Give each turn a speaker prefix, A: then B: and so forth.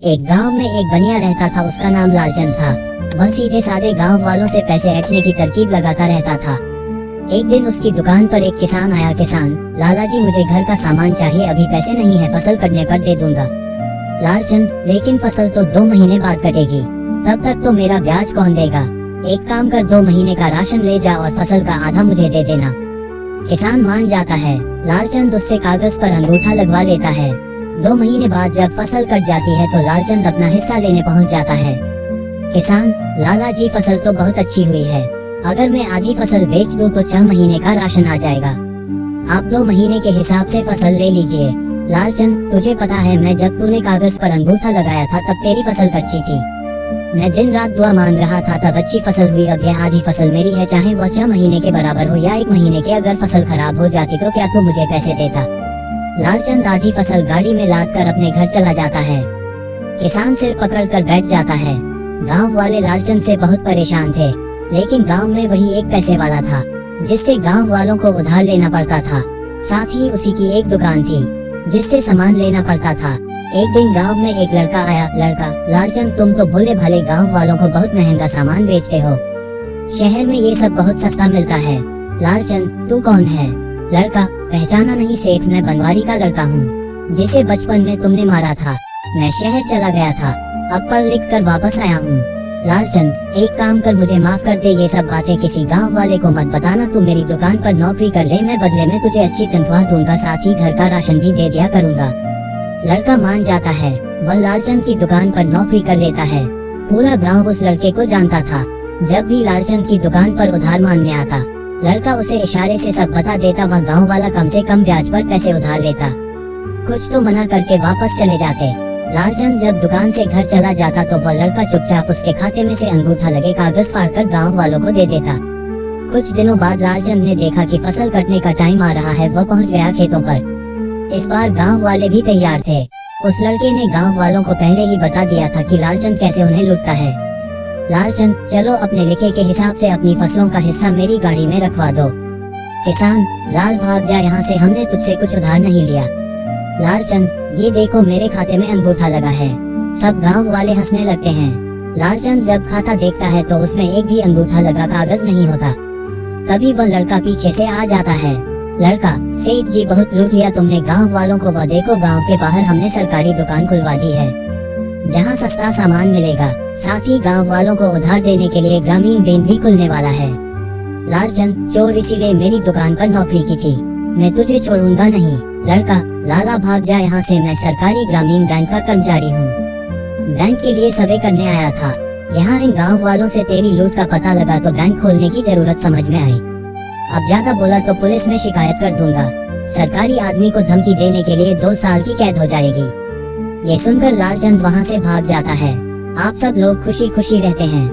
A: एक गांव में एक बनिया रहता था। उसका नाम लालचंद था। वह सीधे साधे गांव वालों से पैसे ऐंठने की तरकीब लगाता रहता था। एक दिन उसकी दुकान पर एक किसान आया। किसान, लाला जी मुझे घर का सामान चाहिए, अभी पैसे नहीं है, फसल कटने पर दे दूंगा। लालचंद, लेकिन फसल तो 2 महीने बाद कटेगी, तब तक तो मेरा ब्याज कौन देगा। एक काम कर, 2 महीने का राशन ले जा और फसल का आधा मुझे दे देना। किसान मान जाता है। लालचंद उससे कागज पर अंगूठा लगवा लेता है। 2 महीने बाद जब फसल कट जाती है तो लालचंद अपना हिस्सा लेने पहुंच जाता है। किसान, लाला जी फसल तो बहुत अच्छी हुई है, अगर मैं आधी फसल बेच दूं तो 6 महीने का राशन आ जाएगा। आप 2 महीने के हिसाब से फसल ले लीजिए। लालचंद, तुझे पता है मैं जब तूने कागज पर अंगूठा लगाया था तब तेरी फसल कच्ची थी। मैं दिन रात दुआ मांग रहा था तब अच्छी फसल हुई। अब यह आधी फसल मेरी है, चाहे वह 6 महीने के बराबर हो या 1 महीने के। अगर फसल खराब हो जाती तो क्या तू मुझे पैसे देता। लालचंद आधी फसल गाड़ी में लाद कर अपने घर चला जाता है। किसान सिर पकड़कर बैठ जाता है। गांव वाले लालचंद से बहुत परेशान थे, लेकिन गांव में वही एक पैसे वाला था जिससे गांव वालों को उधार लेना पड़ता था। साथ ही उसी की एक दुकान थी जिससे सामान लेना पड़ता था। एक दिन गांव में एक लड़का आया। लड़का, लालचंद तुम तो भोले भाले गांव वालों को बहुत महंगा सामान बेचते हो, शहर में ये सब बहुत सस्ता मिलता है। लालचंद, तू कौन है। लड़का, पहचाना नहीं सेठ, मैं बनवारी का लड़का हूँ जिसे बचपन में तुमने मारा था। मैं शहर चला गया था, अब पढ़ लिख कर वापस आया हूँ। लालचंद, एक काम कर, मुझे माफ कर दे, ये सब बातें किसी गांव वाले को मत बताना। तू मेरी दुकान पर नौकरी कर ले, मैं बदले में तुझे अच्छी तनख्वाह दूंगा, साथ ही घर का राशन भी दे दिया करूँगा। लड़का मान जाता है। वह लालचंद की दुकान पर नौकरी कर लेता है। पूरा गांव उस लड़के को जानता था। जब भी लालचंद की दुकान पर उधार मांगने आता, लड़का उसे इशारे से सब बता देता। वह गांव वाला कम से कम ब्याज पर पैसे उधार लेता, कुछ तो मना करके वापस चले जाते। लालचंद जब दुकान से घर चला जाता तो वह लड़का चुपचाप उसके खाते में से अंगूठा लगे कागज फाड़कर गांव वालों को दे देता। कुछ दिनों बाद लालचंद ने देखा कि फसल कटने का टाइम आ रहा है। वह पहुंच गया खेतों पर। इस बार गांव वाले भी तैयार थे। उस लड़के ने गांव वालों को पहले ही बता दिया था कि लालचंद कैसे उन्हें लूटता है। लालचंद, चलो अपने लिखे के हिसाब से अपनी फसलों का हिस्सा मेरी गाड़ी में रखवा दो। किसान, लाल भाग जा यहाँ से, हमने तुझसे कुछ उधार नहीं लिया। लालचंद, ये देखो मेरे खाते में अंगूठा लगा है। सब गांव वाले हंसने लगते हैं। लालचंद जब खाता देखता है तो उसमें एक भी अंगूठा लगा कागज नहीं होता। तभी वह लड़का पीछे से आ जाता है। लड़का, सेठ जी बहुत लूट लिया तुमने गांव वालों को। वह देखो गांव के बाहर हमने सरकारी दुकान खुलवा दी है जहां सस्ता सामान मिलेगा, साथ ही गांव वालों को उधार देने के लिए ग्रामीण बैंक भी खुलने वाला है। लालचंद, चोर इसीलिए मेरी दुकान पर नौकरी की थी, मैं तुझे छोड़ूंगा नहीं। लड़का, लाला भाग जा यहाँ से, मैं सरकारी ग्रामीण बैंक का कर्मचारी हूँ, बैंक के लिए सर्वे करने आया था। यहाँ इन गाँव वालों से तेरी लूट का पता लगा तो बैंक खोलने की जरूरत समझ में आई। अब ज्यादा बोला तो पुलिस में शिकायत कर दूंगा। सरकारी आदमी को धमकी देने के लिए 2 साल की कैद हो जाएगी। ये सुनकर लालचंद वहाँ से भाग जाता है। आप सब लोग खुशी खुशी रहते हैं।